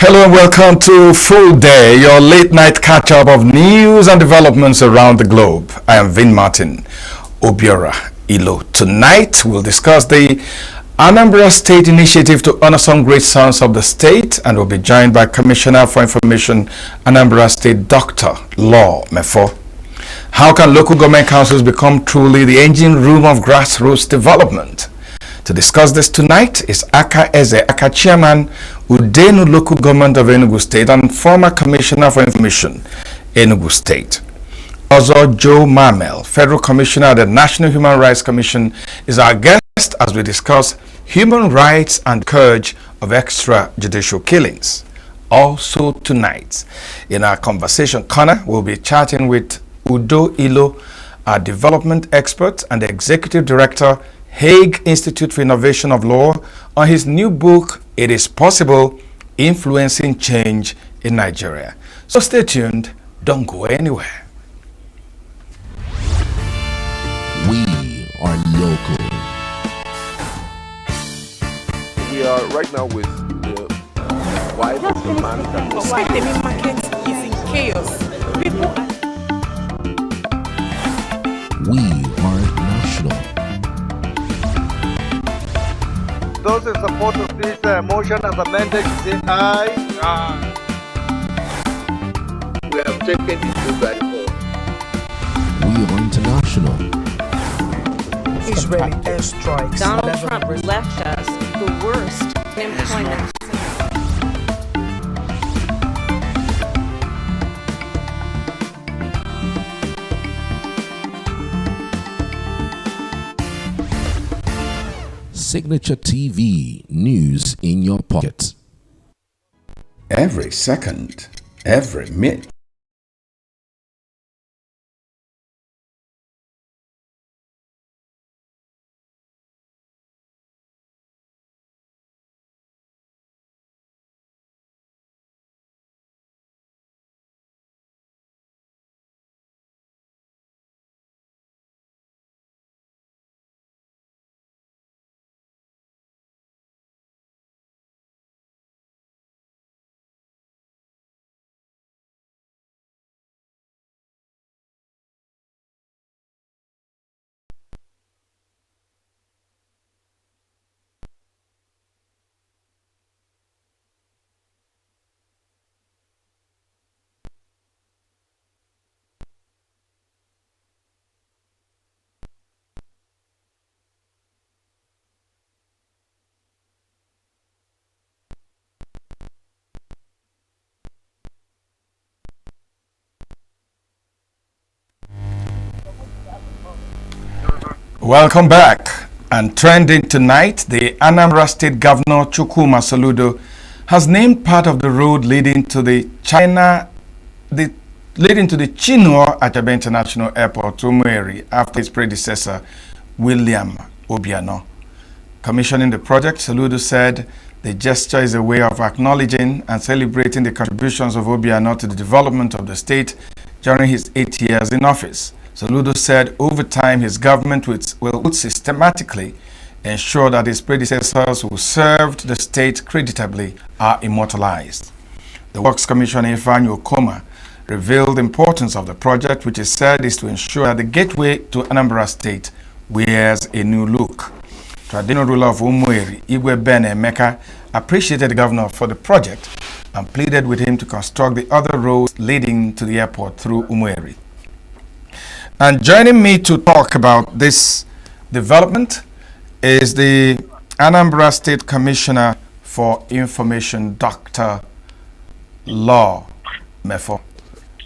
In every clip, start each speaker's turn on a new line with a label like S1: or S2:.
S1: Hello and welcome to Full Day, your late night catch up of news and developments around the globe. I am Vin Martin Ilo. Tonight we'll discuss the Anambra State Initiative to honor some great sons of the state, and we'll be joined by Commissioner for Information, Anambra State Dr. Law MEFOR. How can local government councils become truly the engine room of grassroots development? To discuss this tonight is Aka Chairman, Udenu Local Government of Enugu State and former Commissioner for Information, Enugu State. Also, Joe Mamel, Federal Commissioner at the National Human Rights Commission, is our guest as we discuss human rights and scourge of extrajudicial killings. Also tonight, in our conversation corner, we'll be chatting with Udo Ilo, our development expert and the Executive Director, Hague Institute for Innovation of Law, on his new book, It Is Possible, Influencing Change in Nigeria. So stay tuned, don't go anywhere.
S2: We are local.
S3: We are right now with the wife of the man that was
S4: the market is in chaos.
S2: We are national.
S5: Those in support of this motion as amended, say aye. Aye.
S3: we have taken it to very far.
S2: We are international.
S6: Israeli airstrikes.
S7: Donald Trump left us the worst employment.
S2: Signature TV, news in your pocket.
S1: Every second, every minute. Welcome back. And trending tonight, the Anambra State Governor Chukuma Soludo has named part of the road leading to the Chinua Achebe International Airport to Umueri after his predecessor, William Obiano. Commissioning the project, Soludo said the gesture is a way of acknowledging and celebrating the contributions of Obiano to the development of the state during his 8 years in office. Soludo said over time his government will systematically ensure that his predecessors who served the state creditably are immortalized. The Works Commissioner Ifeanyi Okoma revealed the importance of the project, which is said is to ensure that the gateway to Anambra State wears a new look. Traditional ruler of Umueri, Igwe Ben Emeka, appreciated the governor for the project and pleaded with him to construct the other roads leading to the airport through Umueri. And joining me to talk about this development is the Anambra State Commissioner for Information, Dr. Law MEFOR.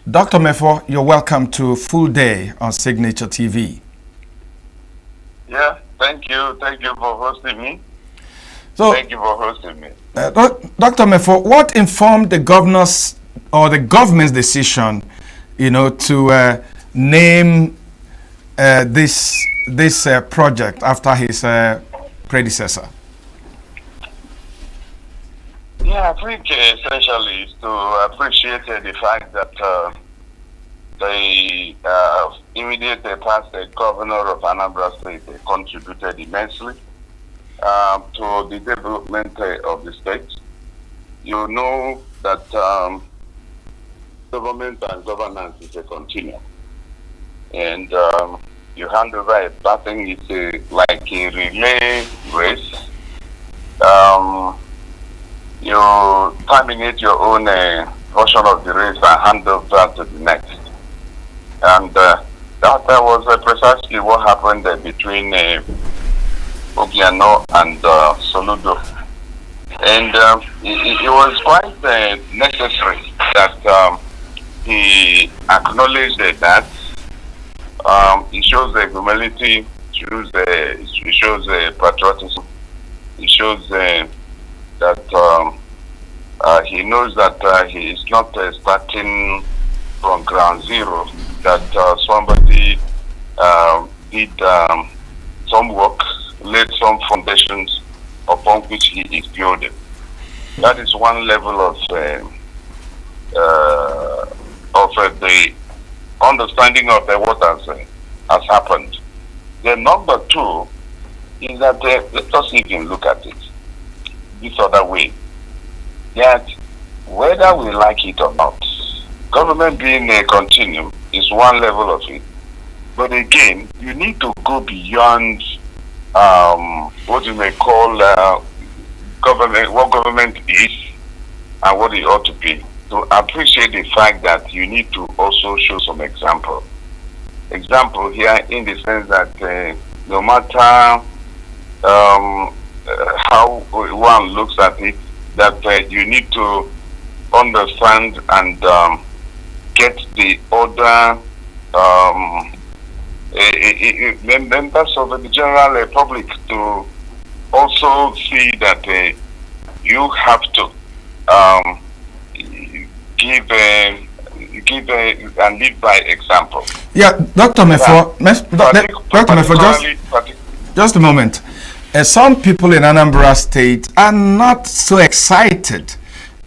S1: Dr. MEFOR, you're welcome to Full Day on Signature TV.
S8: Yeah, thank you. Thank you for hosting me.
S1: So,
S8: thank you for hosting me.
S1: Dr. MEFOR, what informed the governor's or the government's decision, to name this project after his predecessor?
S8: Yeah, I think essentially is to appreciate the fact that the immediate past governor of Anambra State contributed immensely to the development of the state. you know that government and governance is a continuum. And you hand over a baton, it's like a relay race. You terminate your own portion of the race and hand over to the next. And that was precisely what happened between Obiano and Soludo. And it was quite necessary that he acknowledged that. It shows humility, it shows patriotism, it shows that he knows that he is not starting from ground zero, that somebody did some work, laid some foundations upon which he is building. That is one level of the understanding of what has happened. The number two is that let us even look at it this other way. That whether we like it or not, government being a continuum is one level of it. But again, you need to go beyond what you may call government, what government is and what it ought to be, to appreciate the fact that you need to also show some example. Example here in the sense that no matter how one looks at it, that you need to understand and get the other members of the general public to also see that you have to give and lead by example.
S1: Yeah, Dr. MEFOR, Dr. MEFOR, just a moment. Some people in Anambra State are not so excited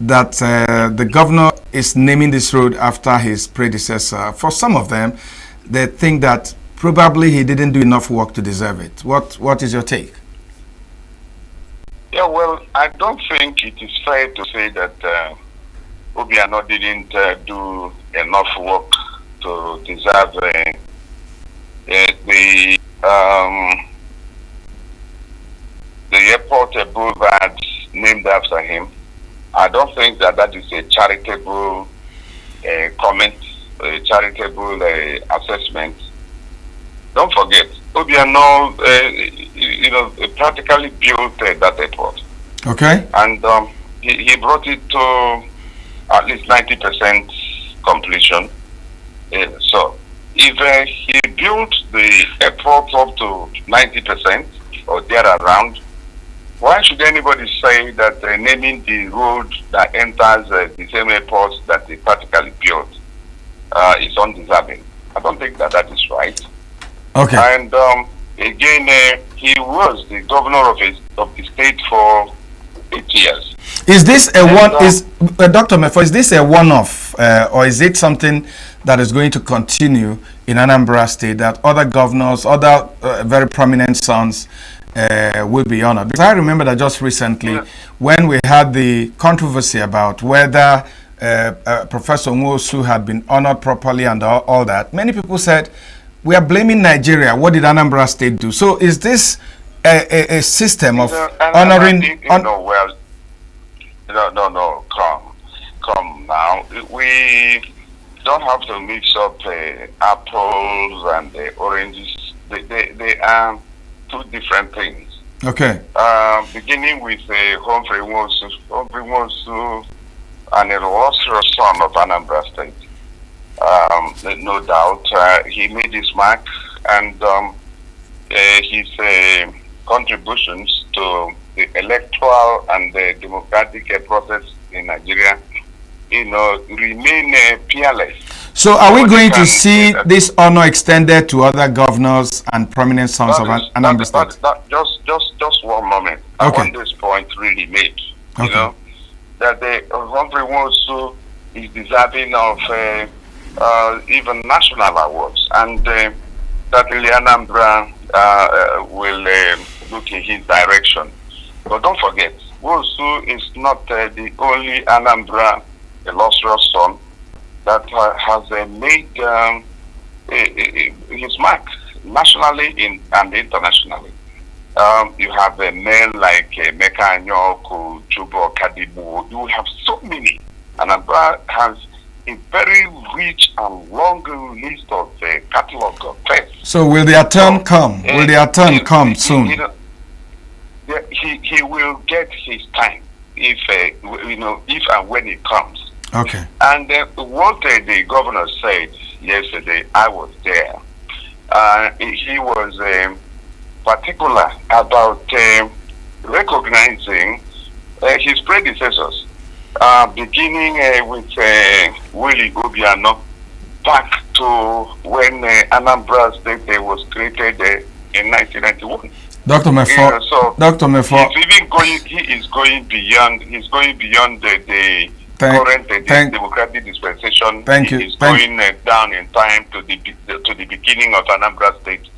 S1: that the governor is naming this road after his predecessor. For some of them, they think that probably he didn't do enough work to deserve it. What is your take?
S8: Yeah, well, I don't think it is fair to say that Obiano didn't do enough work to deserve the airport boulevard named after him. I don't think that is a charitable comment, a charitable assessment. Don't forget, Obiano, practically built that airport.
S1: Okay.
S8: And he brought it to at least 90% completion. So, if he built the airport up to 90% or there around, why should anybody say that naming the road that enters the same airport that he practically built is undeserving? I don't think that is right.
S1: Okay.
S8: And again, he was the governor of the state for 8 years.
S1: Is this a Dr. MEFOR, is this a one-off or is it something that is going to continue in Anambra State, that other governors, other very prominent sons will be honored? Because I remember that just recently, when we had the controversy about whether Professor Nwosu had been honored properly and all that, many people said, we are blaming Nigeria. What did Anambra State do? So is this a system of honoring? No, come now. We don't have to mix up apples and oranges. They are two different things. Okay.
S8: Beginning with Humphrey Nwosu, an illustrious son of Anambra State. No doubt, he made his mark, and his contributions to the electoral and the democratic process in Nigeria, remain peerless.
S1: So are we going to see this honor extended to other governors and prominent sons of Anambra State?
S8: Just one moment.
S1: Okay.
S8: I want this point really made.
S1: Okay.
S8: That the Humphrey Nwosu is deserving of even national awards, and certainly Anambra will look in his direction. But don't forget, Wosu is not the only Anambra illustrious son that has made his mark nationally and internationally. You have men like Meka Anyoku, Jubo Kadibu. You have so many. Anambra has a very rich and long list of catalog of firsts.
S1: So will their turn come? Will their turn come soon?
S8: He will get his time if if and when it comes.
S1: Okay.
S8: And what the governor said yesterday, I was there. He was particular about recognizing his predecessors, beginning with Willie Obiano, back to when Anambra State was created in 1991.
S1: Dr. MEFOR,
S8: so
S1: Dr. MEFOR,
S8: he is going beyond the current democratic dispensation.
S1: Thank you.
S8: He is going down in time to the beginning of Anambra State.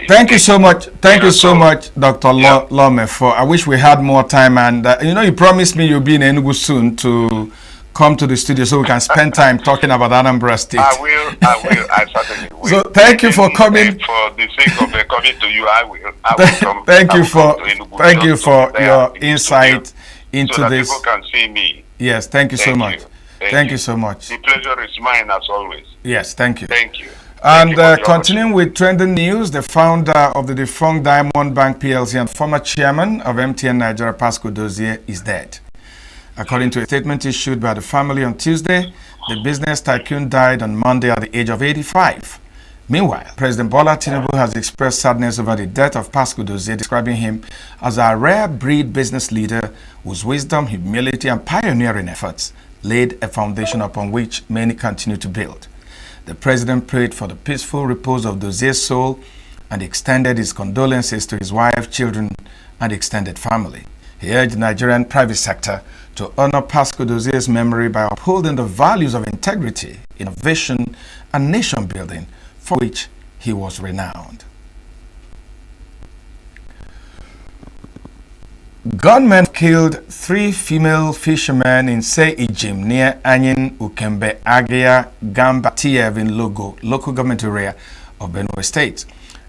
S1: Thank you so much. Thank you so much, Dr. Law MEFOR. I wish we had more time, and you promised me you'll be in Enugu soon to come to the studio so we can spend time talking about Anambra State.
S8: I will. I certainly will.
S1: So thank you for coming.
S8: For the sake of coming to you, I will come.
S1: Thank you for your insight into
S8: so that
S1: this.
S8: People can see me.
S1: Yes, thank you so much. Thank you so much.
S8: The pleasure is mine as always.
S1: Yes, thank you.
S8: Thank you.
S1: And continuing with trending news, the founder of the defunct Diamond Bank PLC and former chairman of MTN Nigeria, Pascal Dozie, is dead. According to a statement issued by the family on Tuesday, the business tycoon died on Monday at the age of 85. Meanwhile, President Bola Tinubu has expressed sadness over the death of Pascal Dozie, describing him as a rare breed business leader whose wisdom, humility, and pioneering efforts laid a foundation upon which many continue to build. The president prayed for the peaceful repose of Dozie's soul and extended his condolences to his wife, children, and extended family. He urged the Nigerian private sector to honor Pascal Dozie's memory by upholding the values of integrity, innovation, and nation building for which he was renowned. Gunmen killed 3 female fishermen in Say Ijim near Anyin, Ukembe, Agia, Gamba, Tiev in Logo, local government area of Benue State.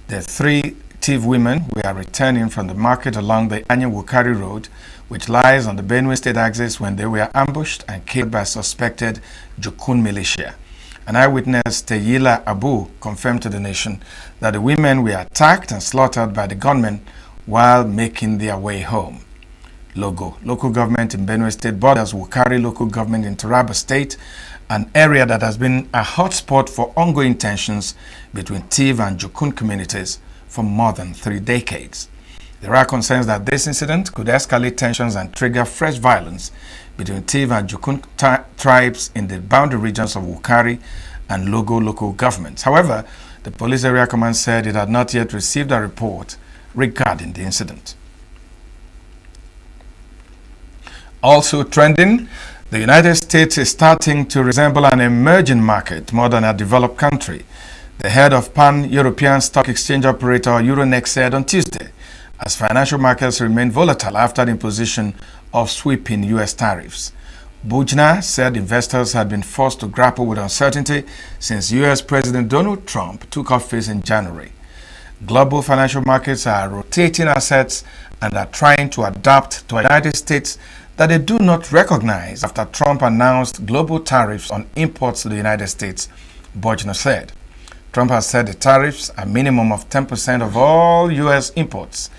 S1: The 3 Tiv women were returning from the market along the Anyin-Wukari Road, which lies on the Benue State axis, when they were ambushed and killed by suspected Jukun militia. An eyewitness, Teyila Abu, confirmed to the nation that the women were attacked and slaughtered by the gunmen while making their way home. Logo, local government in Benue State, borders Wukari local government in Taraba State, an area that has been a hotspot for ongoing tensions between Tiv and Jukun communities for more than 3 decades. There are concerns that this incident could escalate tensions and trigger fresh violence between Tiv and Jukun tribes in the boundary regions of Wukari and Logo local governments. However, the police area command said it had not yet received a report regarding the incident. Also trending, the United States is starting to resemble an emerging market more than a developed country. The head of Pan-European Stock Exchange operator Euronext said on Tuesday, as financial markets remain volatile after the imposition of sweeping U.S. tariffs. Bujna said investors had been forced to grapple with uncertainty since U.S. President Donald Trump took office in January. Global financial markets are rotating assets and are trying to adapt to a United States that they do not recognize after Trump announced global tariffs on imports to the United States, Bujna said. Trump has said the tariffs, a minimum of 10% of all U.S. imports,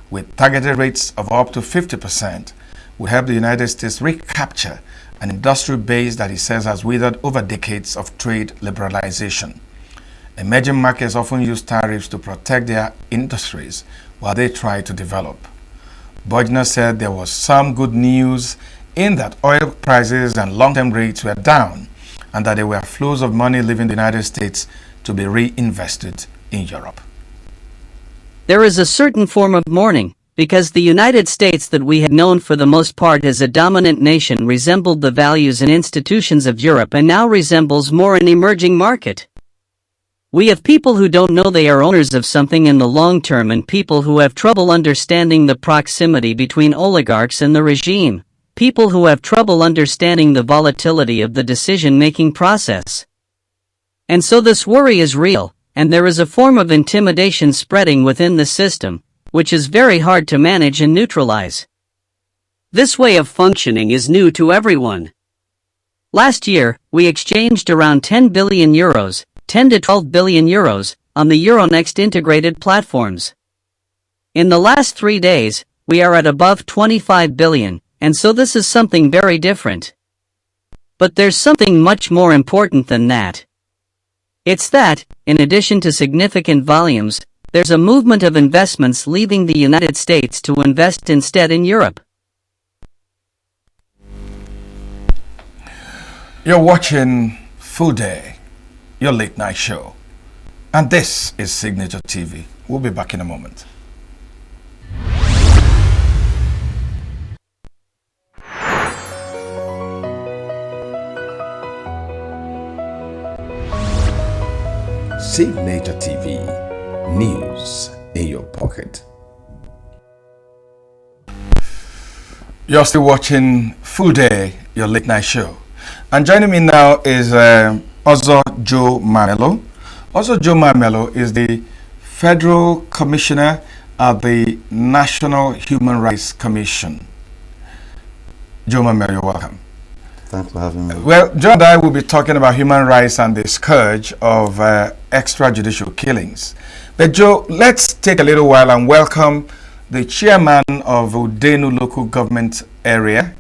S1: with targeted rates of up to 50%, will help the United States recapture an industrial base that he says has withered over decades of trade liberalization. Emerging markets often use tariffs to protect their industries while they try to develop. Bujna said there was some good news in that oil prices and long-term rates were down and that there were flows of money leaving the United States to be reinvested in Europe.
S6: There is a certain form of mourning, because the United States that we had known for the most part as a dominant nation resembled the values and institutions of Europe and now resembles more an emerging market. We have people who don't know they are owners of something in the long term and people who have trouble understanding the proximity between oligarchs and the regime. People who have trouble understanding the volatility of the decision-making process. And so this worry is real, and there is a form of intimidation spreading within the system, which is very hard to manage and neutralize. This way of functioning is new to everyone. Last year, we exchanged around 10 billion euros, 10 to 12 billion euros, on the Euronext integrated platforms. In the last 3 days, we are at above 25 billion, and so this is something very different. But there's something much more important than that. It's that, in addition to significant volumes, there's a movement of investments leaving the United States to invest instead in Europe.
S1: You're watching Full Day, your late night show. And this is Signature TV. We'll be back in a moment. Signature TV, news in your pocket. You're still watching Full Day, your late night show. And joining me now is Ozo Joe Mamelo. Ozo Joe Mamelo is the Federal Commissioner at the National Human Rights Commission. Joe Mamelo, you're welcome.
S9: Thanks for having me.
S1: Well, Joe and I will be talking about human rights and the scourge of extrajudicial killings. But Joe, let's take a little while and welcome the chairman of Udenu local government area,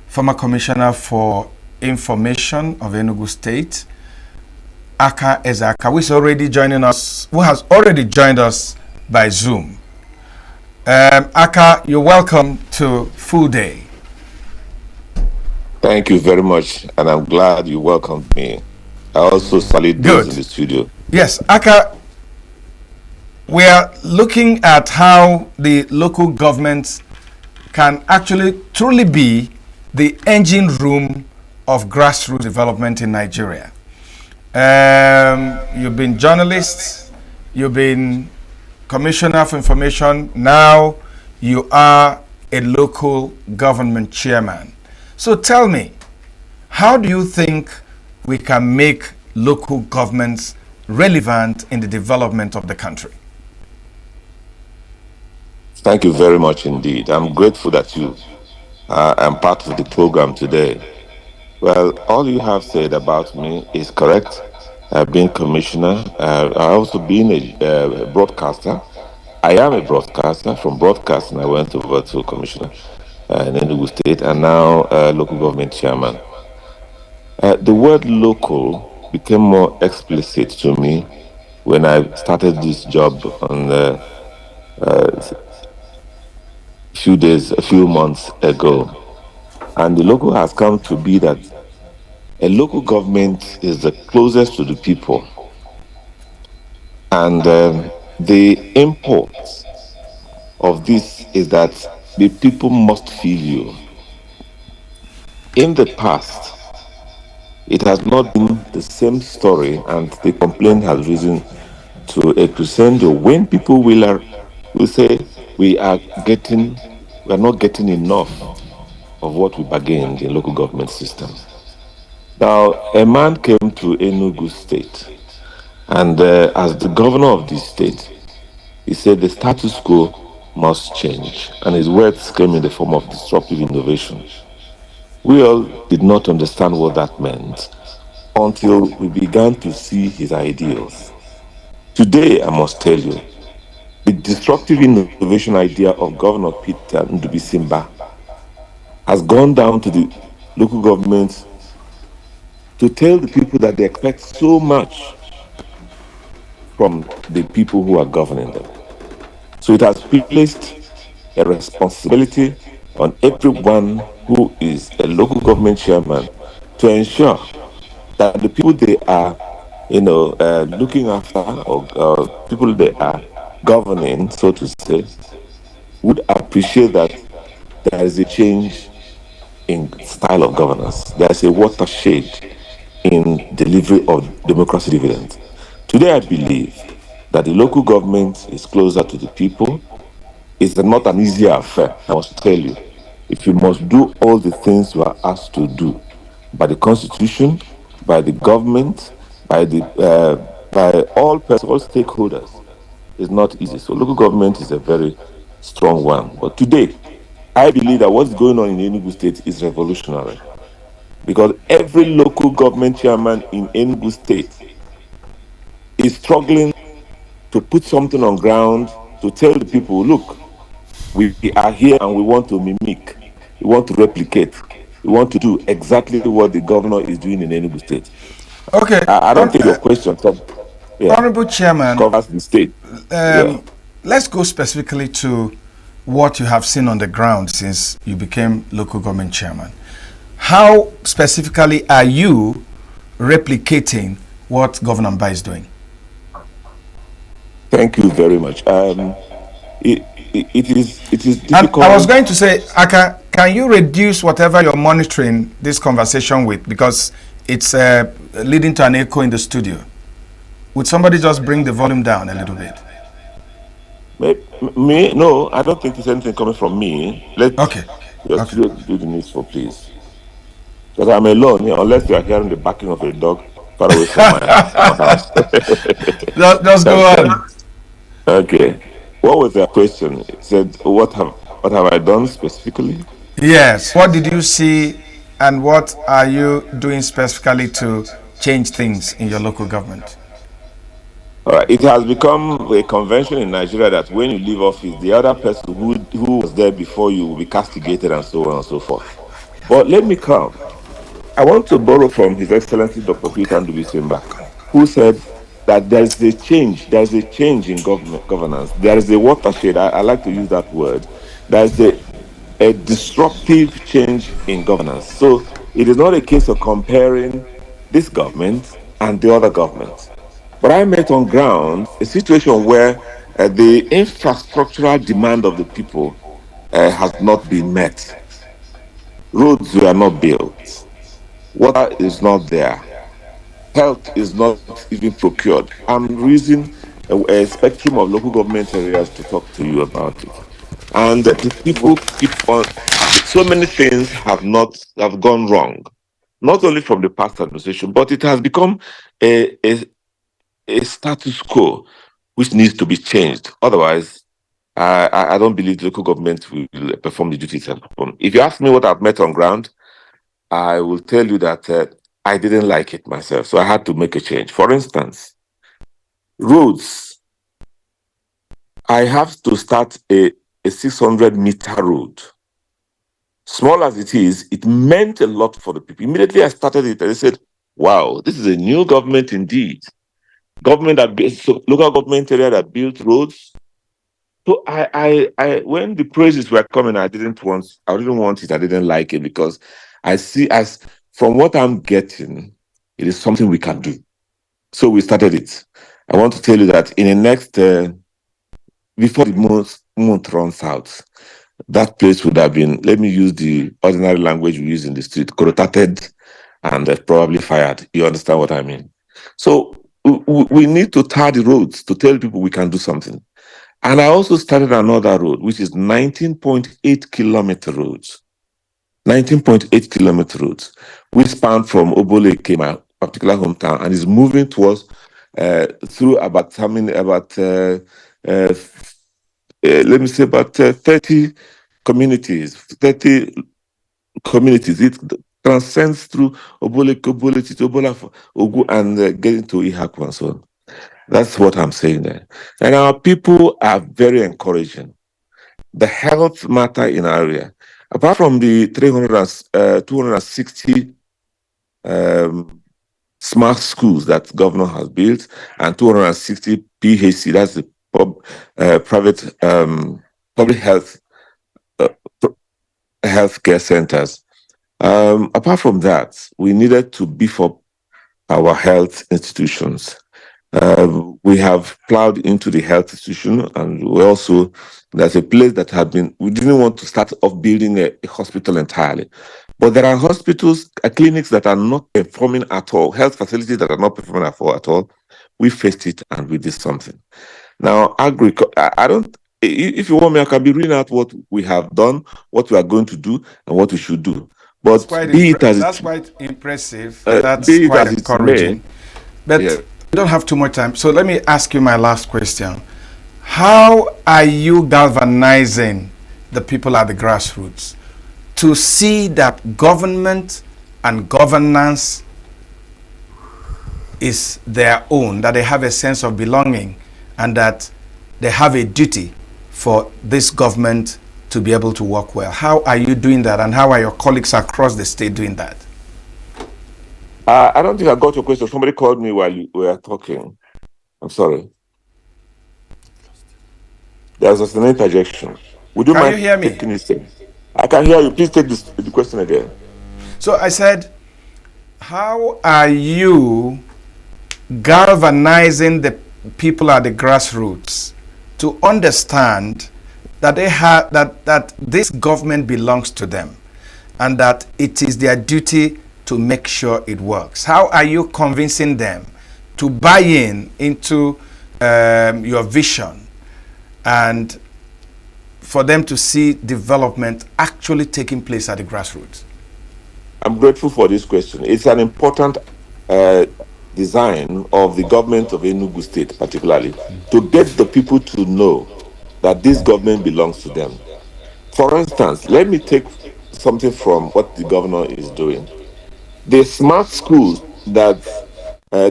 S1: former commissioner for information of Enugu State, Aka Ezaka, who is already joining us, who has already joined us by Zoom. Aka, you're welcome to Full Day.
S10: Thank you very much, and I'm glad you welcomed me. I also salute those in the studio.
S1: Yes, Aka, we are looking at how the local governments can actually truly be the engine room of grassroots development in Nigeria. You've been journalists, you've been commissioner for information, now you are a local government chairman. So tell me, how do you think we can make local governments relevant in the development of the country?
S10: Thank you very much indeed. I'm grateful that you are part of the program today. Well, all you have said about me is correct. I've been commissioner. I've also been a broadcaster. I am a broadcaster. From broadcasting, I went over to commissioner in Enugu State, and now local government chairman. The word local became more explicit to me when I started this job on a few months ago. And the local has come to be that a local government is the closest to the people. And the import of this is that the people must feel you. In the past, it has not been the same story, and the complaint has risen to a crescendo when people will say we are not getting enough of what we bargained in local government system. Now, a man came to Enugu State, and as the governor of this state, he said the status quo must change, and his words came in the form of disruptive innovation. We all did not understand what that meant until we began to see his ideals. Today, I must tell you, the disruptive innovation idea of Governor Peter Ndubisimba has gone down to the local governments to tell the people that they expect so much from the people who are governing them. So it has placed a responsibility on everyone who is a local government chairman to ensure that the people they are, looking after, or people they are governing, so to say, would appreciate that there is a change in style of governance. There is a watershed in delivery of democracy dividends. Today, I believe that the local government is closer to the people. It's not an easy affair, I must tell you. If you must do all the things you are asked to do by the Constitution, by the government, by all stakeholders, it's not easy. So local government is a very strong one. But today, I believe that what's going on in Enugu State is revolutionary, because every local government chairman in Enugu State is struggling to put something on ground to tell the people, look, we are here and we want to mimic, we want to replicate, we want to do exactly what the governor is doing in Enugu State.
S1: Okay.
S10: I don't think your question
S1: Honorable Chairman,
S10: covers the state.
S1: Let's go specifically to what you have seen on the ground since you became local government chairman. How specifically are you replicating what Governor Mba is doing?
S10: Thank you very much. It is difficult.
S1: And I was going to say, Aka, can you reduce whatever you're monitoring this conversation with, because it's leading to an echo in the studio? Would somebody just bring the volume down a little bit?
S10: Me? No, I don't think there's anything coming from me. Let's do the news for, please. Because I'm alone, unless you are hearing the barking of a dog far away from my house.
S1: Just go on.
S10: Okay. What was the question? It said, what have I done specifically?
S1: Yes. What did you see, and what are you doing specifically to change things in your local government?
S10: All right. It has become a convention in Nigeria that when you leave office, the other person who was there before you will be castigated and so on and so forth. But let me come. I want to borrow from His Excellency Dr. Peter Ndubisimba, who said that there is a change in governance. There is a watershed. I like to use that word. There is a disruptive change in governance. So it is not a case of comparing this government and the other government. But I met on ground a situation where the infrastructural demand of the people has not been met. Roads were not built. Water is not there. Health is not even procured. I'm using a spectrum of local government areas to talk to you about it. And the people keep on, so many things have gone wrong, not only from the past administration, but it has become a status quo which needs to be changed. Otherwise, I don't believe the local government will perform the duties. If you ask me what I've met on ground, I will tell you that I didn't like it myself, so I had to make a change. For instance, roads. I have to start a 600-meter road. Small as it is, it meant a lot for the people. Immediately I started it, and I said, wow, this is a new government indeed. Government that built, local government area that built roads. So I when the praises were coming, I didn't want it, I didn't like it, because I see as from what I'm getting, it is something we can do. So we started it. I want to tell you that in the next, before the month runs out, that place would have been, let me use the ordinary language we use in the street, corrotated and probably fired. You understand what I mean? So we need to tar the roads to tell people we can do something. And I also started another road, which is 19.8 kilometer roads. 19.8 kilometer roads, which span from Oboleke, my particular hometown, and is moving towards through about 30 communities. 30 communities. It transcends through Oboleke to Ogu, and getting to Ihaku and so on. That's what I'm saying there. And our people are very encouraging. The health matter in our area, apart from the 260 smart schools that governor has built, and 260 PHC, that's the private public health healthcare centers. Apart from that, we needed to beef up our health institutions. We have plowed into the health institution, and there's a place that we didn't want to start off building a hospital entirely. But there are hospitals, clinics that are not performing at all, health facilities that are not performing at all. we faced it and we did something. Now, I don't, if you want me, I can be reading out what we have done, what we are going to do, and what we should do. But
S1: That's quite impressive. That's
S10: be it
S1: quite
S10: as it may,
S1: encouraging. But
S10: yeah.
S1: we don't have too much time. So let me ask you my last question. How are you galvanizing the people at the grassroots to see that government and governance is their own, that they have a sense of belonging, and that they have a duty for this government to be able to work well? How are you doing that, and how are your colleagues across the state doing that?
S10: I don't think I got your question. Somebody called me while you were talking. I'm sorry. There's an interjection. Would you
S1: Can
S10: mind
S1: you hear me?
S10: taking this thing? I can hear you. Please take the question again.
S1: So I said, how are you galvanizing the people at the grassroots to understand that they have that this government belongs to them, and that it is their duty to make sure it works? How are you convincing them to buy into your vision, and for them to see development actually taking place at the grassroots?
S10: I'm grateful for this question. It's an important design of the government of Enugu State, particularly, to get the people to know that this government belongs to them. For instance, let me take something from what the governor is doing. The smart schools that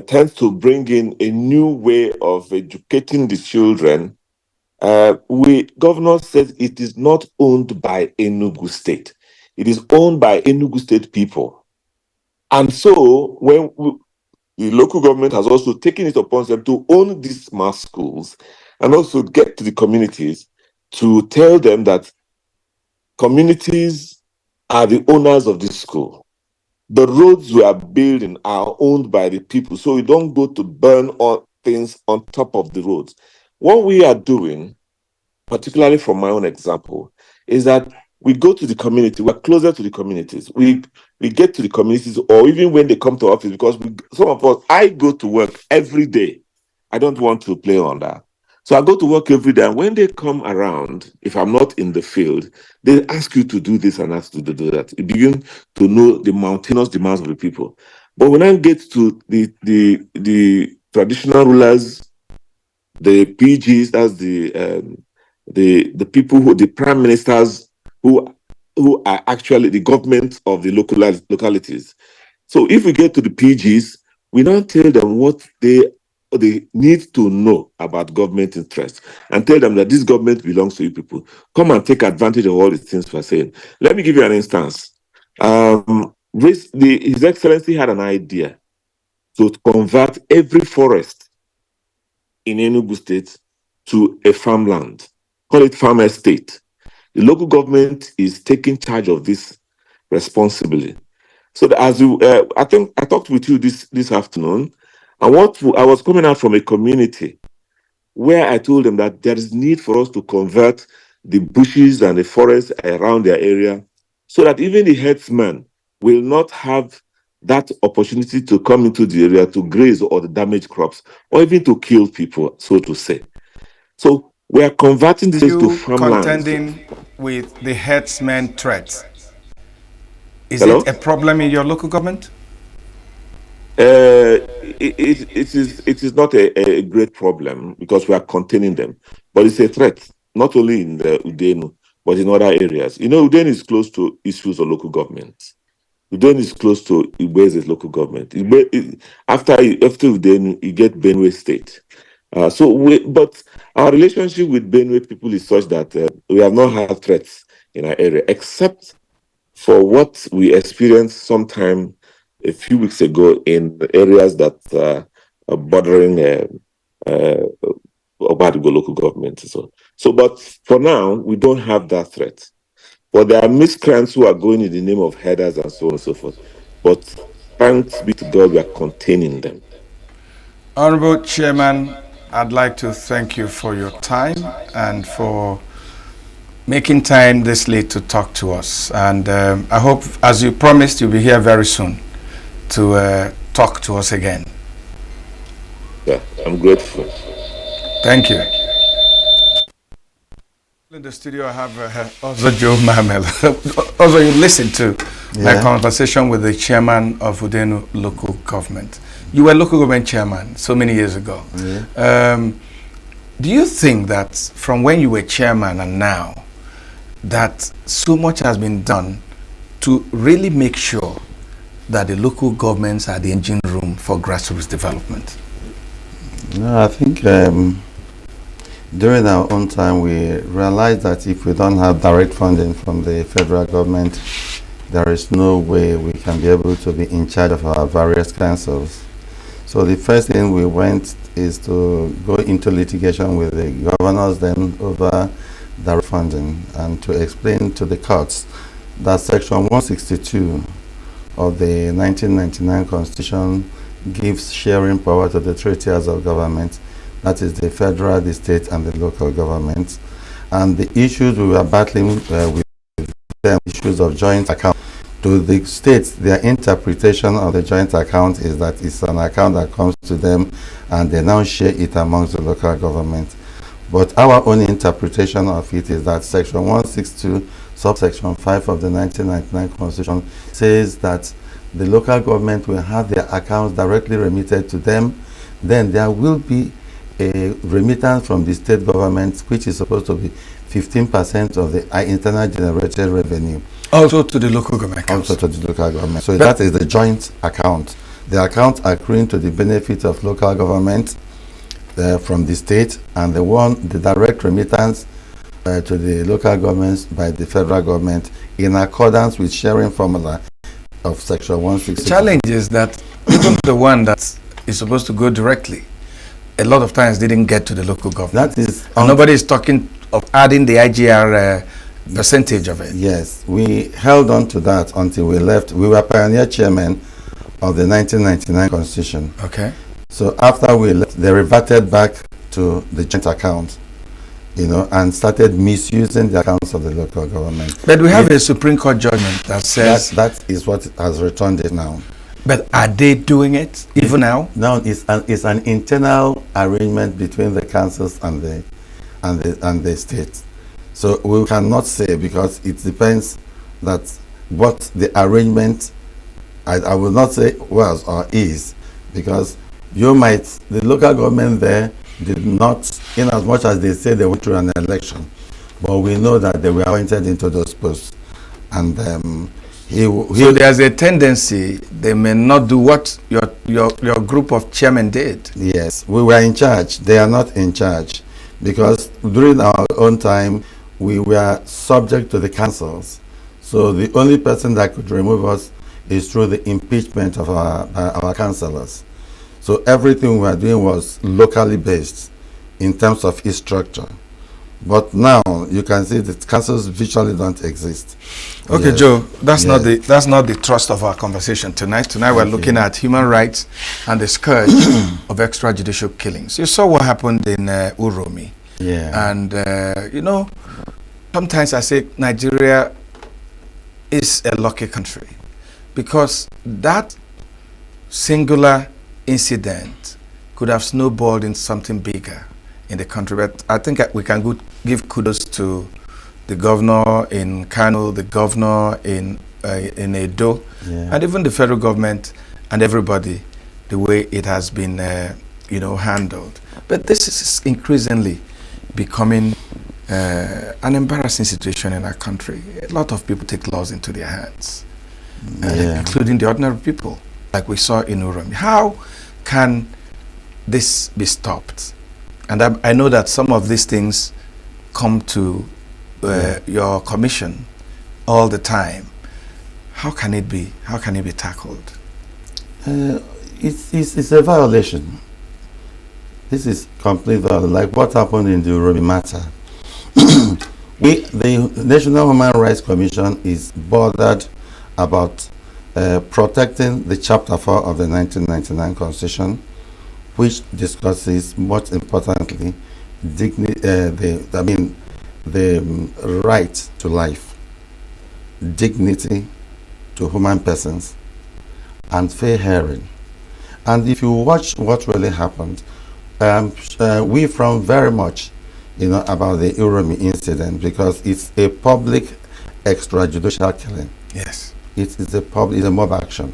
S10: tend to bring in a new way of educating the children, governor says it is not owned by Enugu State. It is owned by Enugu State people. And so the local government has also taken it upon them to own these smart schools and also get to the communities to tell them that communities are the owners of this school. The roads we are building are owned by the people, so we don't go to burn all things on top of the roads. What we are doing, particularly from my own example, is that we go to the community, we're closer to the communities. We get to the communities, or even when they come to office, because some of us, I go to work every day. I don't want to play on that. So I go to work every day, and when they come around, if I'm not in the field, they ask you to do this and ask you to do that. You begin to know the mountainous demands of the people. But when I get to the traditional rulers, the PGs, that's the people who, the prime ministers who are actually the government of the localities. So if we get to the PGs, we now tell them what they need to know about government interests, and tell them that this government belongs to you people. Come and take advantage of all the things we're saying. Let me give you an instance. His Excellency had an idea to convert every forest in Enugu State to a farmland. Call it farm estate. The local government is taking charge of this responsibly. So that as you, I think I talked with you this afternoon, and I was coming out from a community where I told them that there is need for us to convert the bushes and the forests around their area, so that even the herdsmen will not have that opportunity to come into the area to graze or the damage crops, or even to kill people, so to say. So we are converting this to farmlands.
S1: Contending with the herdsmen threat. Is
S10: Hello?
S1: it a problem in your local government?
S10: It is not a great problem because we are containing them, but it's a threat, not only in the Udenu, but in other areas. You know, Udenu is close to issues of local government. Udenu is close to Igbe's local government. After Udenu, you get Benue State. But our relationship with Benue people is such that we have not had threats in our area, except for what we experienced sometime a few weeks ago in the areas that are bordering Obadigo local government. But for now, we don't have that threat. But there are miscreants who are going in the name of headers and so on and so forth. But thanks be to God, we are containing them.
S1: Honorable Chairman, I'd like to thank you for your time and for making time this late to talk to us. And I hope, as you promised, you'll be here very soon to talk to us again.
S10: Yeah, I'm grateful.
S1: Thank you. In the studio, I have also Joe Mamel. Also, you listened to my conversation with the chairman of Udenu local government. You were local government chairman so many years ago. Do you think that from when you were chairman and now, that so much has been done to really make sure that the local governments are the engine room for grassroots development?
S9: No, I think during our own time, we realized that if we don't have direct funding from the federal government, there is no way we can be able to be in charge of our various councils. So the first thing we went is to go into litigation with the governors then over direct funding and to explain to the courts that Section 162 of the 1999 Constitution gives sharing power to the three tiers of government, that is the federal, the state, and the local government. And the issues we were battling with them, issues of joint account. To the states, their interpretation of the joint account is that it's an account that comes to them and they now share it amongst the local government. But our own interpretation of it is that Section 162, subsection 5 of the 1999 Constitution says that the local government will have their accounts directly remitted to them. Then there will be a remittance from the state government, which is supposed to be 15% of the internal generated revenue.
S1: Also to the local government.
S9: Also to the local government. So that is the joint account. The account accruing to the benefit of local government from the state, and the direct remittance to the local governments by the federal government in accordance with sharing formula of Section 160.
S1: The challenge is that even the one that is supposed to go directly, a lot of times didn't get to the local government.
S9: That is,
S1: and nobody is talking of adding the IGR percentage of it.
S9: Yes, we held on to that until we left. We were pioneer chairman of the 1999 Constitution.
S1: Okay.
S9: So after we left, they reverted back to the joint account, and started misusing the accounts of the local government.
S1: But we have a Supreme Court judgment that says
S9: that is what has returned it now.
S1: But are they doing it even now?
S9: Now it's an internal arrangement between the councils and the state. So we cannot say, because it depends that what the arrangement, I will not say was or is, because the local government there did not, in as much as they say they went through an election, but we know that they were appointed into those posts. And so
S1: there's a tendency they may not do what your group of chairmen did.
S9: Yes, we were in charge. They are not in charge, because during our own time we were subject to the councils. So the only person that could remove us is through the impeachment of our councillors. So everything we were doing was locally based in terms of its structure. But now you can see that councils virtually don't exist.
S1: Okay, yes. Joe, that's not the thrust of our conversation tonight. Tonight we're looking at human rights and the scourge of extrajudicial killings. You saw what happened in Uromi.
S9: Yeah.
S1: And sometimes I say Nigeria is a lucky country, because that singular incident could have snowballed in something bigger in the country. But I think we can give kudos to the governor in Kano, the governor in Edo, and even the federal government and everybody, the way it has been handled. But this is increasingly becoming an embarrassing situation in our country. A lot of people take laws into their hands, including the ordinary people, like we saw in Uromi. How can this be stopped? And I know that some of these things come to your commission all the time. How can it be tackled?
S9: It's a violation. This is complete violation, like what happened in the Uromi matter. The National Human Rights Commission is bothered about protecting the Chapter 4 of the 1999 Constitution, which discusses, most importantly, the right to life, dignity to human persons, and fair hearing. And if you watch what really happened, we frown very much, about the Uromi incident because it's a public extrajudicial killing.
S1: Yes.
S9: It's a mob action.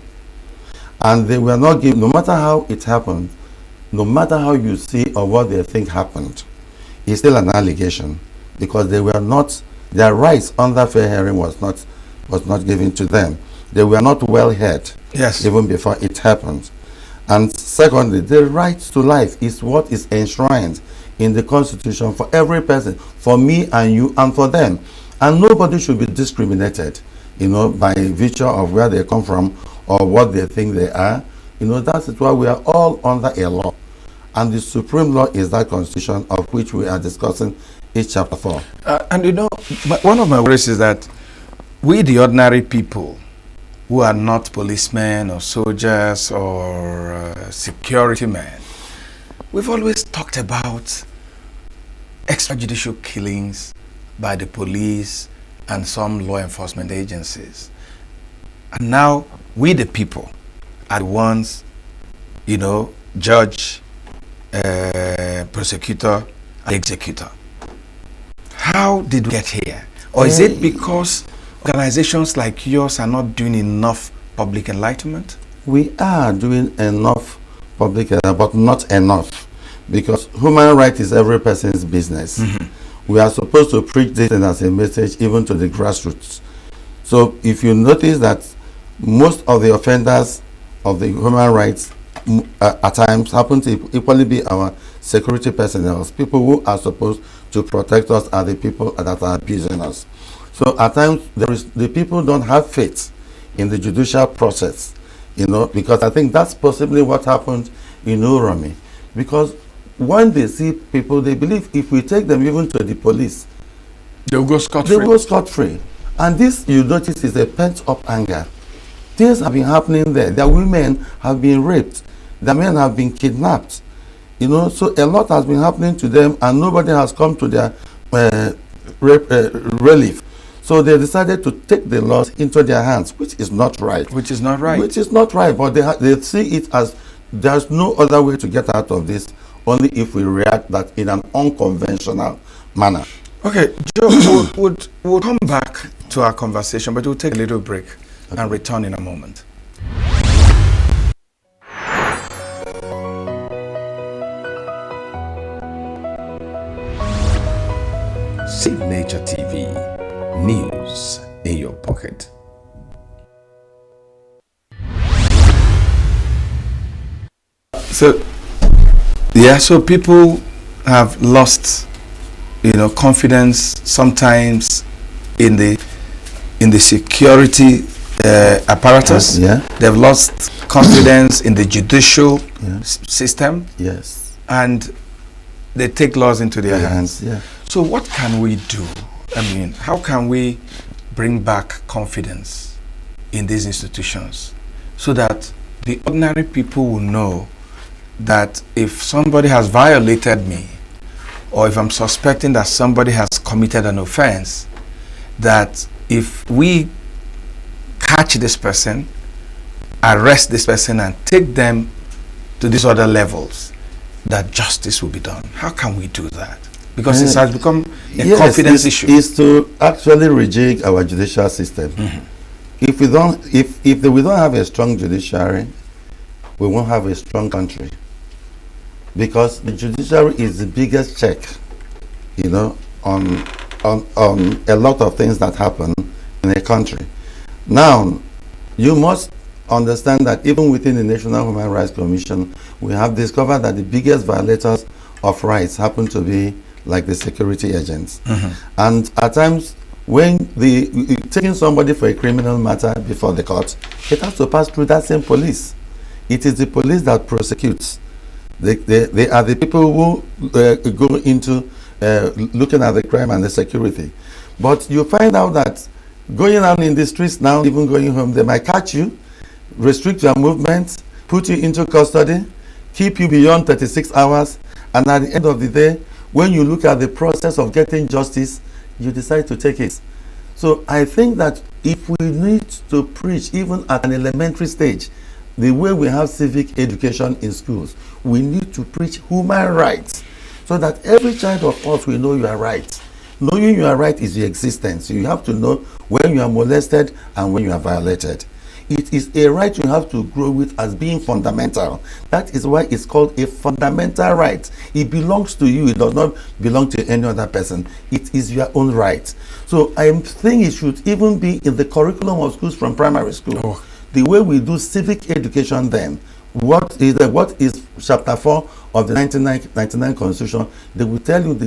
S9: And they were not given, no matter how it happened, no matter how you see or what they think happened, it's still an allegation because they were not, their rights under fair hearing was not given to them. They were not well heard.
S1: Yes.
S9: Even before it happened. And secondly, the right to life is what is enshrined in the Constitution for every person, for me and you and for them. And nobody should be discriminated, by virtue of where they come from or what they think they are. That is why we are all under a law. And the supreme law is that Constitution of which we are discussing in chapter 4.
S1: And one of my worries is that we, the ordinary people, who are not policemen or soldiers or security men, we've always talked about extrajudicial killings by the police and some law enforcement agencies. And now we, the people, are the ones, judge, prosecutor, and executor. How did we get here? Or is it because organizations like yours are not doing enough public enlightenment?
S9: We are doing enough public, but not enough, because human rights is every person's business. We are supposed to preach this as a message even to the grassroots. So if you notice that most of the offenders of the human rights at times happen to equally be our security personnel, people who are supposed to protect us are the people that are abusing us. So at times the people don't have faith in the judicial process, because I think that's possibly what happened in Uromi. Because when they see people, they believe if we take them even to the police,
S1: they'll go scot-free.
S9: They'll go scot-free. And this, you notice, is a pent-up anger. Things have been happening there. Their women have been raped. Their men have been kidnapped. So a lot has been happening to them, and nobody has come to their relief. So they decided to take the laws into their hands, which is not right.
S1: Which is not right.
S9: Which is not right, but they see it as there's no other way to get out of this, only if we react that in an unconventional manner.
S1: Okay, Joe, we'll come back to our conversation, but we'll take a little break and return in a moment. Signature TV, news in your pocket. So people have lost, confidence sometimes in the security apparatus. They've lost confidence in the judicial system.
S9: Yes.
S1: And they take laws into their hands.
S9: Yeah.
S1: So what can we do? How can we bring back confidence in these institutions so that the ordinary people will know that if somebody has violated me, or if I'm suspecting that somebody has committed an offense, that if we catch this person, arrest this person and take them to these other levels, that justice will be done? How can we do that? Because it has become a confidence issue.
S9: Is to actually rejig our judicial system. If we don't have a strong judiciary, we won't have a strong country. Because the judiciary is the biggest check, on a lot of things that happen in a country. Now, you must understand that even within the National Human Rights Commission, we have discovered that the biggest violators of rights happen to be like the security agents. And at times, when taking somebody for a criminal matter before the court, it has to pass through that same police. It is the police that prosecutes. They are the people who go into looking at the crime and the security. But you find out that going out in the streets now, even going home, they might catch you, restrict your movements, put you into custody, keep you beyond 36 hours, and at the end of the day, when you look at the process of getting justice, you decide to take it. So I think that if we need to preach, even at an elementary stage, the way we have civic education in schools, we need to preach human rights so that every child of us will know you are right. Knowing you are right is your existence. You have to know when you are molested and when you are violated. It is a right you have to grow with as being fundamental. That is why it's called a fundamental right. It belongs to you. It does not belong to any other person. It is your own right. So I think it should even be in the curriculum of schools from primary school.
S1: Oh.
S9: The way we do civic education then. What is chapter 4 of the 1999 Constitution? They will tell you at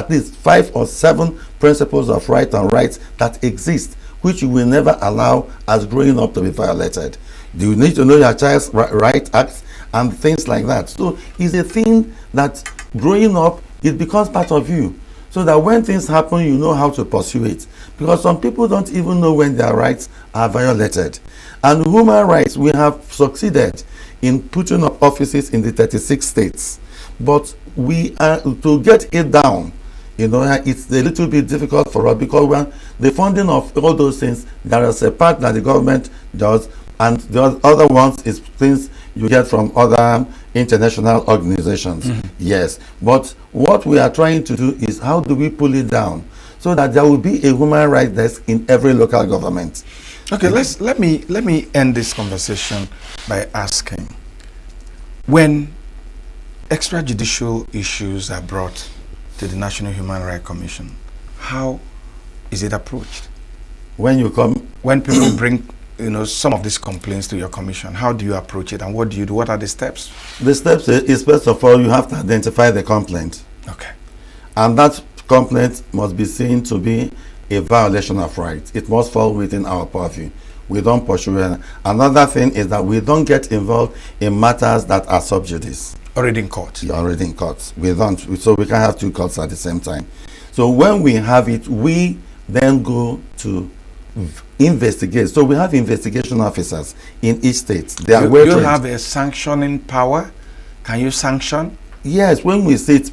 S9: least 5 or 7 principles of right and rights that exist, which you will never allow as growing up to be violated. Do you need to know your child's right acts and things like that? So it's a thing that growing up, it becomes part of you. So that when things happen, you know how to pursue it. Because some people don't even know when their rights are violated. And human rights, we have succeeded in putting up offices in the 36 states. But we are to get it down, it's a little bit difficult for us because when the funding of all those things, there is a part that the government does, and the other ones is things you get from other international organizations. Yes, but what we are trying to do is how do we pull it down so that there will be a human rights desk in every local government.
S1: Okay, let me end this conversation by asking, when extrajudicial issues are brought to the National Human Rights Commission, how is it approached? When people bring some of these complaints to your commission, how do you approach it and what do you do? What are the steps?
S9: The steps is first of all, you have to identify the complaint.
S1: Okay.
S9: And that complaint must be seen to be a violation of rights. It must fall within our purview. We don't pursue it. Another thing is that we don't get involved in matters that are sub judice.
S1: Already in court.
S9: Already in court. We don't. So we can't have 2 courts at the same time. So when we have it, we then go to investigate. So we have investigation officers in each state. They are
S1: you have a sanctioning power. Can you sanction?
S9: Yes. When we sit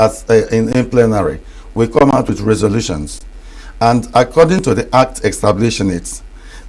S9: as in plenary, we come out with resolutions, and according to the act establishing it,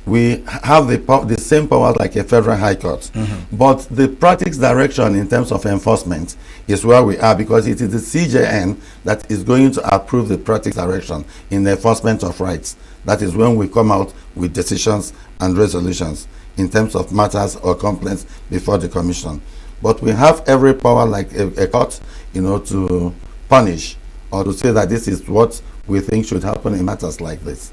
S9: we have the same power like a federal high court. But the practice direction in terms of enforcement is where we are, because it is the CJN that is going to approve the practice direction in the enforcement of rights. That is when we come out with decisions and resolutions in terms of matters or complaints before the commission. But we have every power like a court, to punish or to say that this is what we think should happen in matters like this.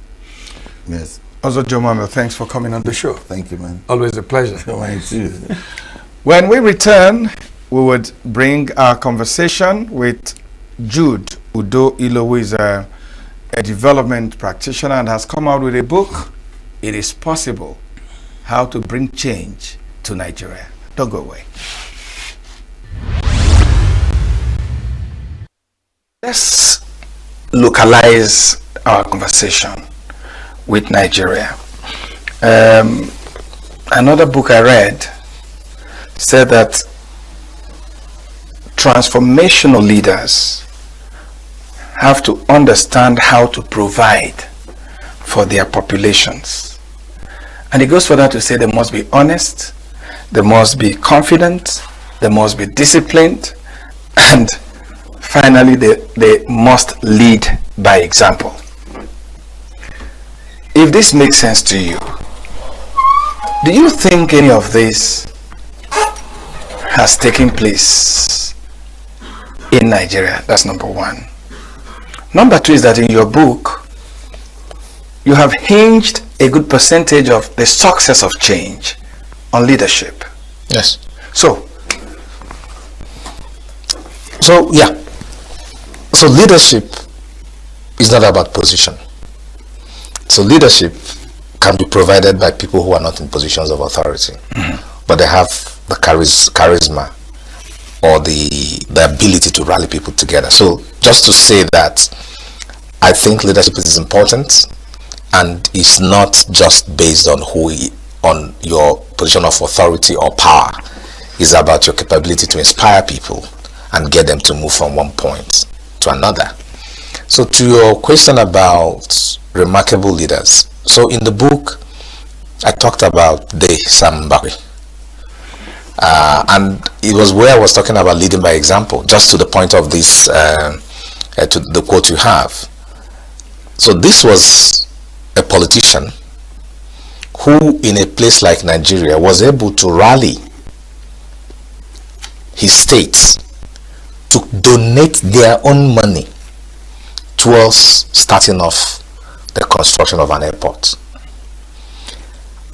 S9: Yes.
S1: Also, Joe Mamel, thanks for coming on the show.
S9: Thank you, man.
S1: Always a pleasure.
S9: Mine too.
S1: When we return, we would bring our conversation with Jude Udo Ilo, who is a development practitioner and has come out with a book, It Is Possible, How to Bring Change to Nigeria. Don't go away. Let's localize our conversation with Nigeria. Another book I read said that transformational leaders have to understand how to provide for their populations. And it goes further to say they must be honest, they must be confident, they must be disciplined, and finally they must lead by example. If this makes sense to you, do you think any of this has taken place in Nigeria? That's number one. Number two is that in your book, you have hinged a good percentage of the success of change on leadership.
S11: Yes.
S1: So
S11: yeah. So leadership is not about position. So leadership can be provided by people who are not in positions of authority, but they have the charisma or the ability to rally people together. So just to say that I think leadership is important, and it's not just based on on your position of authority or power. It's about your capability to inspire people and get them to move from one point to another. So to your question about remarkable leaders, so in the book I talked about the Sambakwe. And it was where I was talking about leading by example, just to the point of this, to the quote you have. So this was a politician who, in a place like Nigeria, was able to rally his states to donate their own money towards starting off the construction of an airport.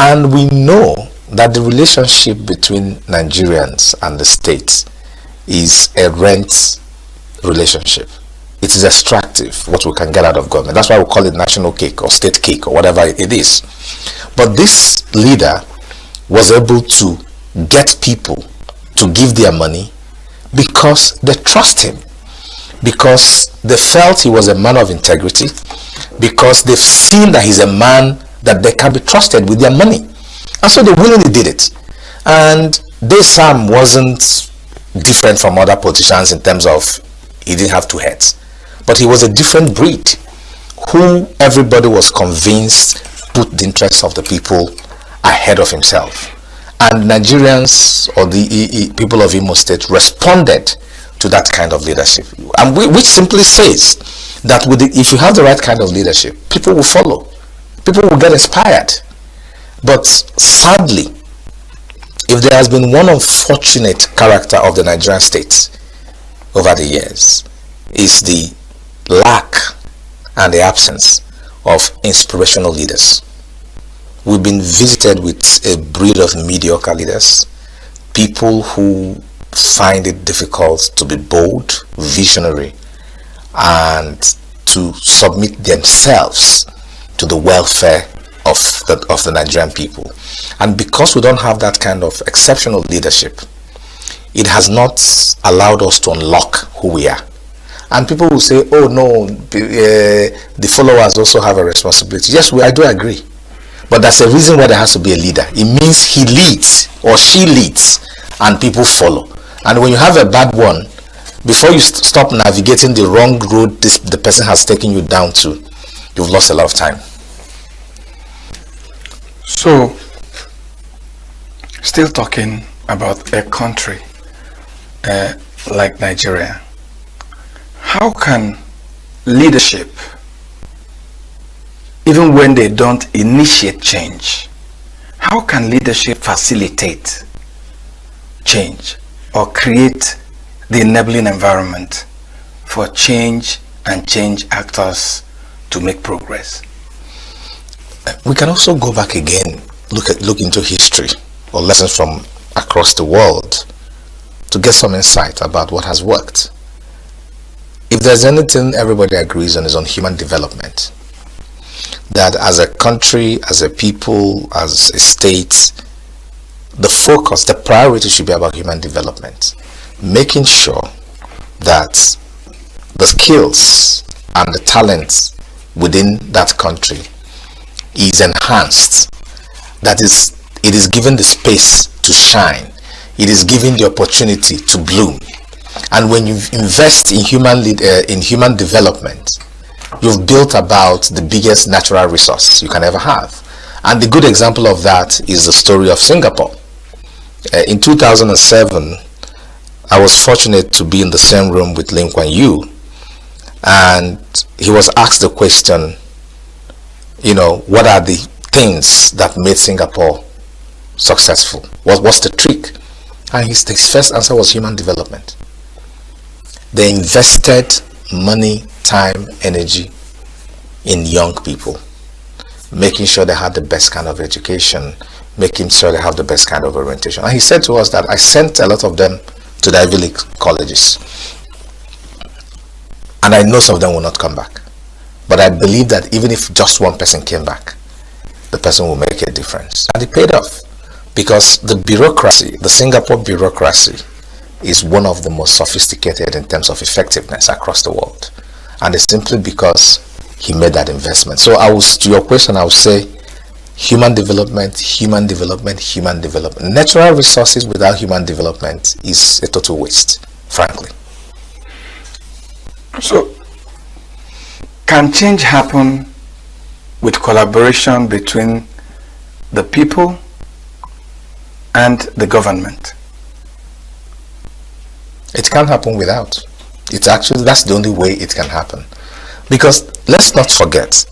S11: And we know that the relationship between Nigerians and the state is a rent relationship. It is extractive, what we can get out of government. That's why we call it national cake or state cake or whatever it is. But this leader was able to get people to give their money because they trust him, because they felt he was a man of integrity, because they've seen that he's a man that they can be trusted with their money. And so they willingly did it. And this Sam wasn't different from other politicians in terms of he didn't have two heads. But he was a different breed who everybody was convinced put the interests of the people ahead of himself. And Nigerians, or the people of Imo State, responded to that kind of leadership. And which simply says that if you have the right kind of leadership, people will follow. People will get inspired. But sadly, if there has been one unfortunate character of the Nigerian state over the years, is the lack and the absence of inspirational leaders. We've been visited with a breed of mediocre leaders, people who find it difficult to be bold, visionary, and to submit themselves to the welfare of the Nigerian people. And because we don't have that kind of exceptional leadership, it has not allowed us to unlock who we are. And people will say, oh no, the followers also have a responsibility. Yes, I do agree. But that's a reason why there has to be a leader. It means he leads or she leads and people follow. And when you have a bad one, before you stop navigating the wrong road the person has taken you down to, you've lost a lot of time.
S1: So, still talking about a country like Nigeria, how can leadership, even when they don't initiate change, how can leadership facilitate change or create the enabling environment for change and change actors to make progress?
S11: We can also go back again, look into history or lessons from across the world to get some insight about what has worked. If there's anything everybody agrees on, is on human development. That as a country, as a people, as a state, the focus, the priority should be about human development. Making sure that the skills and the talents within that country is enhanced. That is, it is given the space to shine. It is given the opportunity to bloom. And when you invest in human development, you've built about the biggest natural resource you can ever have. And the good example of that is the story of Singapore. In 2007, I was fortunate to be in the same room with Lim Kuan Yew, and he was asked the question, what are the things that made Singapore successful? What's the trick? And his first answer was human development. They invested money, time, energy in young people, making sure they had the best kind of education, making sure they have the best kind of orientation. And he said to us that I sent a lot of them to the Ivy League colleges, and I know some of them will not come back. But I believe that even if just one person came back, the person will make a difference. And it paid off, because the bureaucracy, the Singapore bureaucracy, is one of the most sophisticated in terms of effectiveness across the world. And it's simply because he made that investment. So to your question, I would say human development, human development, human development. Natural resources without human development is a total waste, frankly.
S1: So, can change happen with collaboration between the people and the government?
S11: It can't happen without. It's actually, that's the only way it can happen. Because let's not forget,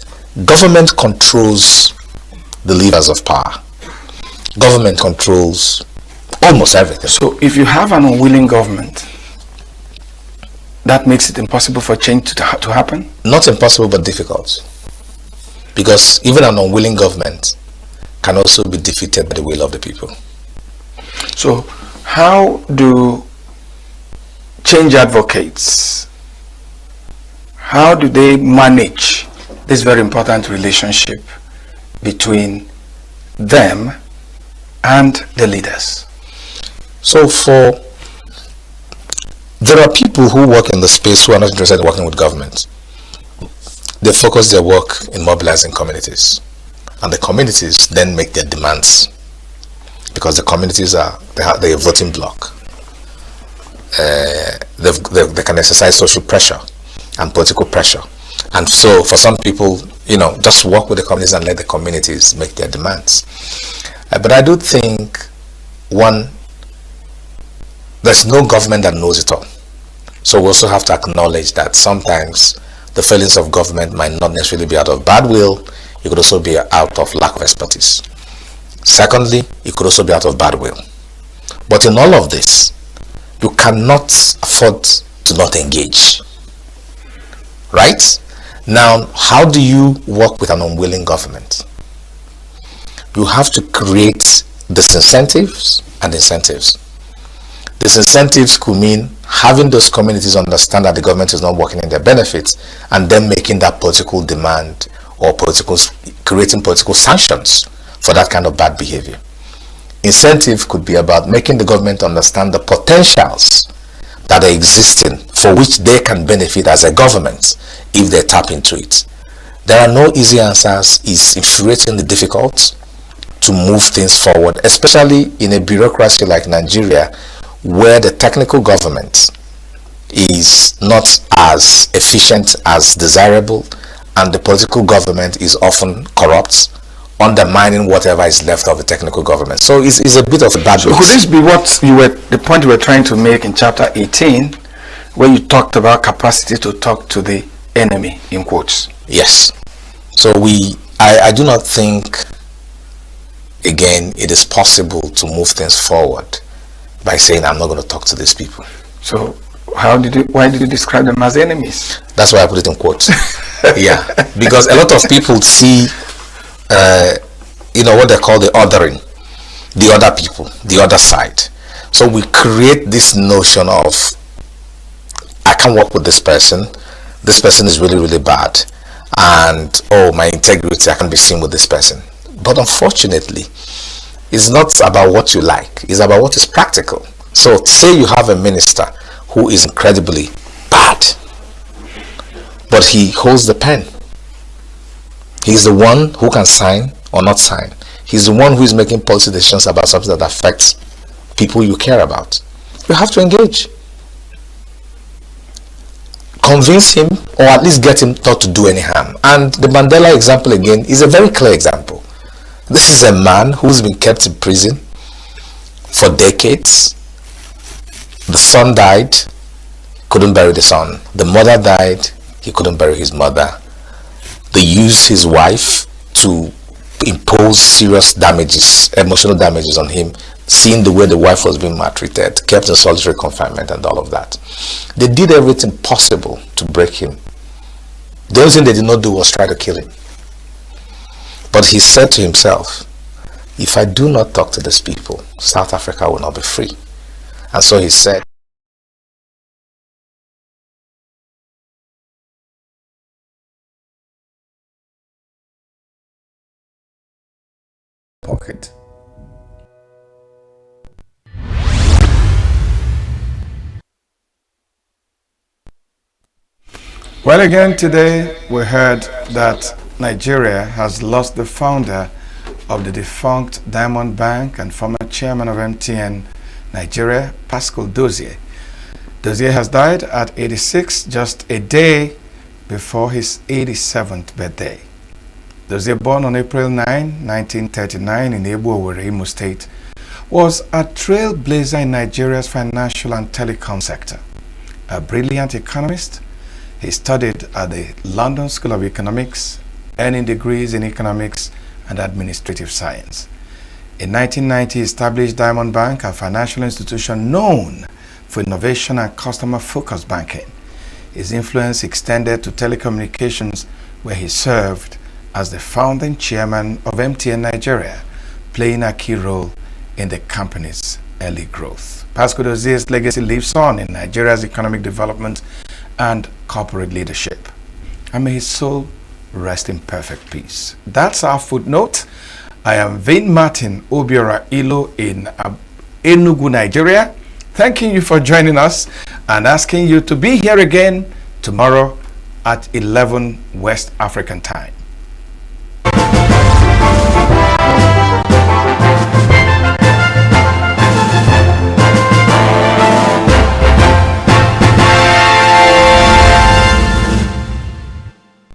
S11: government controls the levers of power. Government controls almost everything.
S1: So if you have an unwilling government, that makes it impossible for change to happen?
S11: Not impossible, but difficult. Because even an unwilling government can also be defeated by the will of the people.
S1: So how do change advocates, how do they manage this very important relationship between them and the leaders?
S11: So there are people who work in the space who are not interested in working with government. They focus their work in mobilizing communities, and the communities then make their demands, because the communities they're a voting bloc. They can exercise social pressure and political pressure, and so for some people, just work with the communities and let the communities make their demands. But I do think, one, there's no government that knows it all. So we also have to acknowledge that sometimes the failings of government might not necessarily be out of bad will. It could also be out of lack of expertise. Secondly, it could also be out of bad will. But in all of this, you cannot afford to not engage. Right? Now, how do you work with an unwilling government? You have to create disincentives and incentives. Disincentives could mean having those communities understand that the government is not working in their benefits, and then making that political demand or creating political sanctions for that kind of bad behavior. Incentive could be about making the government understand the potentials that are existing for which they can benefit as a government if they tap into it. There are no easy answers. It's infuriatingly difficult to move things forward, especially in a bureaucracy like Nigeria, where the technical government is not as efficient as desirable, and the political government is often corrupt, undermining whatever is left of the technical government. So it's a bit of a bad
S1: So could this be the point you were trying to make in chapter 18, where you talked about capacity to talk to the enemy, in quotes?
S11: Yes. So I do not think, again, it is possible to move things forward by saying I'm not going to talk to these people.
S1: So why did you describe them as enemies?
S11: That's why I put it in quotes. Yeah, because a lot of people see what they call the othering, the other people, the other side. So we create this notion of, I can't work with this person is really, really bad, and my integrity, I can be seen with this person. But unfortunately, it's not about what you like, it's about what is practical. So say you have a minister who is incredibly bad, but he holds the pen. He's the one who can sign or not sign. He's the one who is making policy decisions about something that affects people you care about. You have to engage. Convince him, or at least get him not to do any harm. And the Mandela example again is a very clear example. This is a man who's been kept in prison for decades. The son died, couldn't bury the son. The mother died, he couldn't bury his mother. They used his wife to impose serious damages, emotional damages on him, seeing the way the wife was being maltreated, kept in solitary confinement and all of that. They did everything possible to break him. The only thing they did not do was try to kill him. But he said to himself, if I do not talk to these people, South Africa will not be free. And so he said,
S1: pocket. Well, again today we heard that Nigeria has lost the founder of the defunct Diamond Bank and former chairman of MTN Nigeria, Pascal Dozie. Dozie has died at 86, just a day before his 87th birthday. Dozie, born on April 9, 1939 in Ebu-Owerri, Imo State, was a trailblazer in Nigeria's financial and telecom sector. A brilliant economist, he studied at the London School of Economics, earning degrees in economics and administrative science. In 1990, he established Diamond Bank, a financial institution known for innovation and customer-focused banking. His influence extended to telecommunications, where he served as the founding chairman of MTN Nigeria, playing a key role in the company's early growth. Pascal Dozie's legacy lives on in Nigeria's economic development and corporate leadership. And may his soul rest in perfect peace. That's our footnote. I am Vin Martin Obiora Ilo in Enugu, Nigeria, thanking you for joining us and asking you to be here again tomorrow at 11 West African time.